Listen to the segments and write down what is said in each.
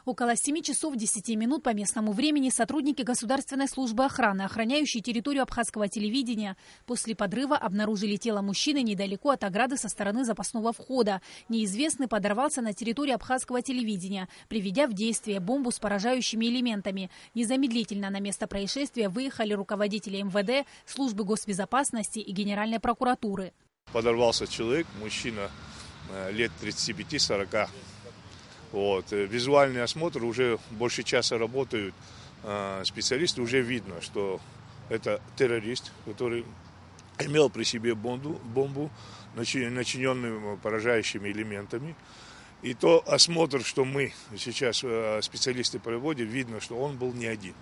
Около 7 часов 10 минут по местному времени сотрудники Государственной службы охраны, охраняющие территорию абхазского телевидения, после подрыва обнаружили тело мужчины недалеко от ограды со стороны запасного входа. Неизвестный подорвался на территории абхазского телевидения, приведя в действие бомбу с поражающими элементами. Незамедлительно на место происшествия выехали руководители МВД, службы госбезопасности и Генеральной прокуратуры. Подорвался человек, мужчина лет 35-40. Визуальный осмотр, уже больше часа работают специалисты, уже видно, что это террорист, который имел при себе бомбу, начиненную поражающими элементами. И то осмотр, что мы сейчас специалисты проводят, видно, что он был не один.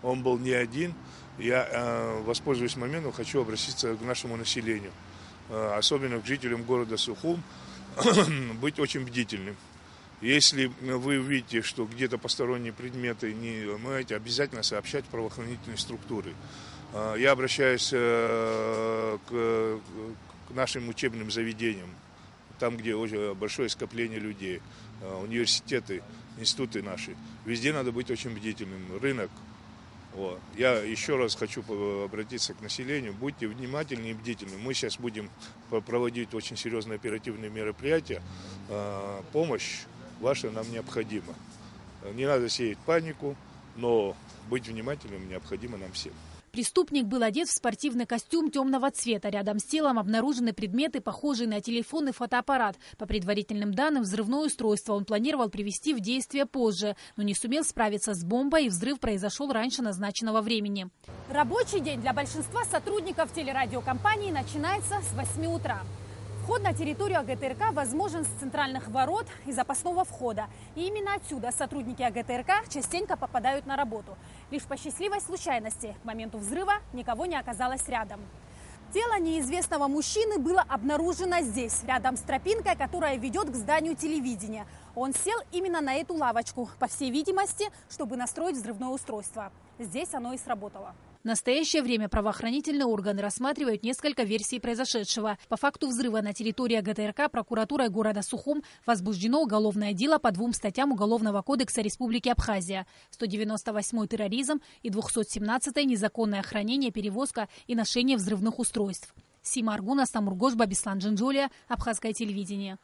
Он был не один. Я, воспользуясь моментом, хочу обратиться к нашему населению, особенно к жителям города Сухум, быть очень бдительным. Если вы увидите, что где-то посторонние предметы не умеете, обязательно сообщать в правоохранительные структуры. Я обращаюсь к нашим учебным заведениям, там, где очень большое скопление людей, университеты, институты наши. Везде надо быть очень бдительным. Рынок. Я еще раз хочу обратиться к населению. Будьте внимательны и бдительны. Мы сейчас будем проводить очень серьезные оперативные мероприятия. Помощь ваша нам необходима. Не надо сеять панику, но быть внимательным необходимо нам всем. Преступник был одет в спортивный костюм темного цвета. Рядом с телом обнаружены предметы, похожие на телефон и фотоаппарат. По предварительным данным, взрывное устройство он планировал привести в действие позже, но не сумел справиться с бомбой, и взрыв произошел раньше назначенного времени. Рабочий день для большинства сотрудников телерадиокомпании начинается с 8 утра. Вход на территорию АГТРК возможен с центральных ворот и запасного входа. И именно отсюда сотрудники АГТРК частенько попадают на работу. Лишь по счастливой случайности к моменту взрыва никого не оказалось рядом. Тело неизвестного мужчины было обнаружено здесь, рядом с тропинкой, которая ведет к зданию телевидения. Он сел именно на эту лавочку, по всей видимости, чтобы настроить взрывное устройство. Здесь оно и сработало. В настоящее время правоохранительные органы рассматривают несколько версий произошедшего. По факту взрыва на территории АГТРК прокуратурой города Сухум возбуждено уголовное дело по 2 статьям Уголовного кодекса Республики Абхазия: 198 терроризм и 217 незаконное хранение, перевозка и ношение взрывных устройств. Сима Аргуна, Самургош, Бабислан Джинджолия, Абхазское телевидение.